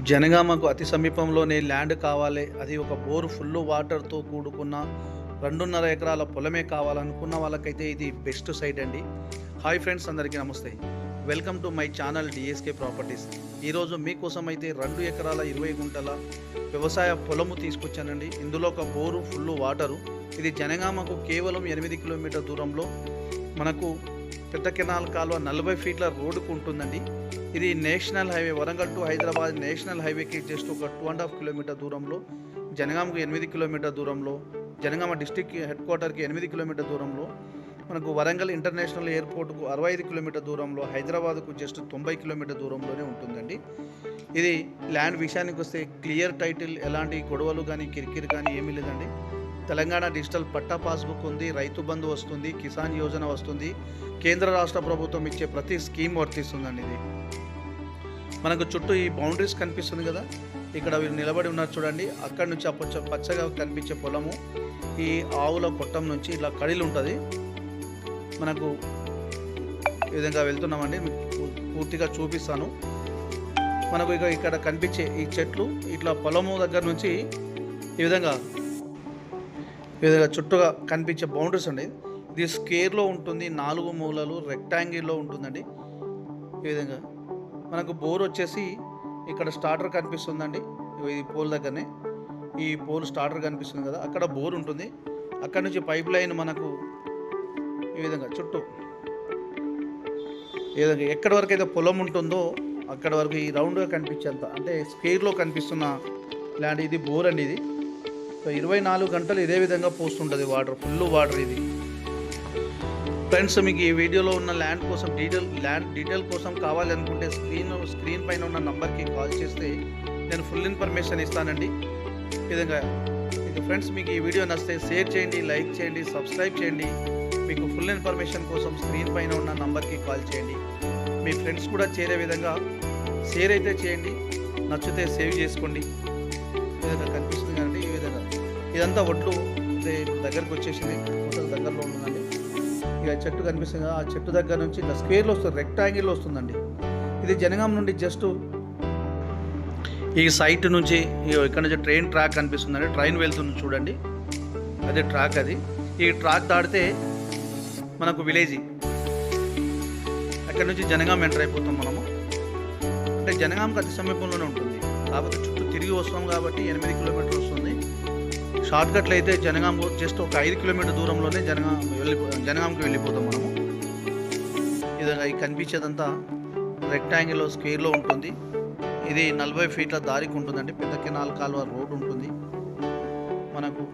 జనగామకు అతి సమీపంలోనే ల్యాండ్ కావాలి. అది ఒక బోరు ఫుల్ వాటర్‌తో కూడుకున్న 2.5 ఎకరాల పొలమే కావాలనుకున్న వాళ్ళకైతే ఇది బెస్ట్ సైట్ అండి. హాయ్ ఫ్రెండ్స్, అందరికీ నమస్తే. Welcome to my channel DSK properties. ఈరోజు మీకోసం అయితే 2 ఎకరాల 20 గుంటల వ్యవసాయ పొలము తీసుకొచ్చానండి. ఇందులో ఒక బోరు ఫుల్ వాటరు. ఇది జనగామకు కేవలం 8 కిలోమీటర్ దూరంలో మనకు పెద్ద కెనాల్ కాలువ 40 ఫీట్ల రోడ్డుకు ఉంటుందండి. ఇది national highway, Warangal to Hyderabad national హైవేకి జస్ట్ ఒక 2.5 కిలోమీటర్ దూరంలో, జనగామకు 8 కిలోమీటర్ దూరంలో, జనగామ డిస్టిక్ హెడ్ క్వార్టర్కి 8 కిలోమీటర్ దూరంలో, మనకు వరంగల్ ఇంటర్నేషనల్ ఎయిర్పోర్ట్కు 65 కిలోమీటర్ దూరంలో, హైదరాబాద్కు జస్ట్ 90 కిలోమీటర్ దూరంలోనే ఉంటుందండి. ఇది ల్యాండ్ విషయానికి వస్తే క్లియర్ టైటిల్, ఎలాంటి గొడవలు కానీ కిరికిరి కానీ ఏమీ లేదండి. తెలంగాణ డిజిటల్ పట్టా పాస్బుక్ ఉంది, రైతు బంధు వస్తుంది, కిసాన్ యోజన వస్తుంది, కేంద్ర రాష్ట్ర ప్రభుత్వం ఇచ్చే ప్రతి స్కీమ్ వర్తిస్తుందండి. ఇది మనకు చుట్టూ ఈ బౌండరీస్ కనిపిస్తుంది కదా, ఇక్కడ వీళ్ళు నిలబడి ఉన్నారు చూడండి. అక్కడి నుంచి పచ్చగా కనిపించే పొలము, ఈ ఆవుల కొట్టం నుంచి ఇలా కడిలు ఉంటుంది. మనకు ఈ విధంగా వెళ్తున్నామండి, పూర్తిగా చూపిస్తాను. మనకు ఇక్కడ కనిపించే ఈ చెట్లు ఇట్లా పొలము దగ్గర నుంచి ఈ విధంగా చుట్టూగా కనిపించే బౌండరీస్ అండి. ఇది స్క్వేర్లో ఉంటుంది, 4 మూలలు రెక్టాంగిల్లో ఉంటుందండి. ఈ విధంగా మనకు బోర్ వచ్చేసి ఇక్కడ స్టార్టర్ కనిపిస్తుందండి. ఈ పోల్ దగ్గరనే ఈ పోల్ స్టార్టర్ కనిపిస్తుంది కదా, అక్కడ బోర్ ఉంటుంది. అక్కడ నుంచి పైప్ లైన్ మనకు ఈ విధంగా చుట్టూ ఈ విధంగా ఎక్కడి వరకు అయితే పొలం ఉంటుందో అక్కడ వరకు ఈ రౌండ్గా కనిపించేంత, అంటే స్క్వేర్లో కనిపిస్తున్న ల్యాండ్ ఇది బోర్ అండి. ఇది 24 గంటలు ఇదే విధంగా పోస్తుంటుంది వాటర్, ఫుల్ వాటర్ ఇది. ఫ్రెండ్స్, మీకు ఈ వీడియోలో ఉన్న ల్యాండ్ కోసం డీటెయిల్ కోసం కావాలనుకుంటే స్క్రీన్ పైన ఉన్న నంబర్కి కాల్ చేస్తే నేను ఫుల్ ఇన్ఫర్మేషన్ ఇస్తానండి. ఈ విధంగా ఫ్రెండ్స్, మీకు ఈ వీడియో నచ్చితే షేర్ చేయండి, లైక్ చేయండి, సబ్స్క్రైబ్ చేయండి. మీకు ఫుల్ ఇన్ఫర్మేషన్ కోసం స్క్రీన్ పైన ఉన్న నంబర్కి కాల్ చేయండి. మీ ఫ్రెండ్స్ కూడా చేరే విధంగా షేర్ అయితే చేయండి. నచ్చితే సేవ్ చేసుకోండి. ఈ విధంగా కనిపిస్తుంది కదండి. ఈ విధంగా ఇదంతా ఒడ్లు దగ్గరకు వచ్చేసింది, కోతల దగ్గరలో ఉంటుందండి. ఇక చెట్టు కనిపిస్తుంది కదా, ఆ చెట్టు దగ్గర నుంచి ఇలా స్క్వేర్లో వస్తుంది, రెక్టాంగిల్లో వస్తుందండి. ఇది జనగాం నుండి జస్ట్ ఈ సైట్ నుంచి ఇక్కడ నుంచి ట్రైన్ ట్రాక్ కనిపిస్తుందండి. ట్రైన్ వెళ్తుంది చూడండి, అదే ట్రాక్. అది ఈ ట్రాక్ దాటితే మనకు విలేజ్, అక్కడ నుంచి జనగాం ఎంటర్ అయిపోతాం మనము. అంటే జనగాంకి అతి సమీపంలోనే ఉంటుంది కాబట్టి చుట్టూ తిరిగి వస్తాం కాబట్టి 8 కిలోమీటర్లు వస్తుంది. షార్ట్కట్లు అయితే జనగాం జస్ట్ ఒక 5 కిలోమీటర్ దూరంలోనే జనగాంకి వెళ్ళిపోతాం మనము. ఇదిగా ఈ కనిపించేదంతా రెక్టాంగిల్లో స్క్వేర్లో ఉంటుంది. ఇది 40 ఫీట్ల దారికి ఉంటుందండి. పెద్ద కెనాల్ కాలువ రోడ్ ఉంటుంది. మనకు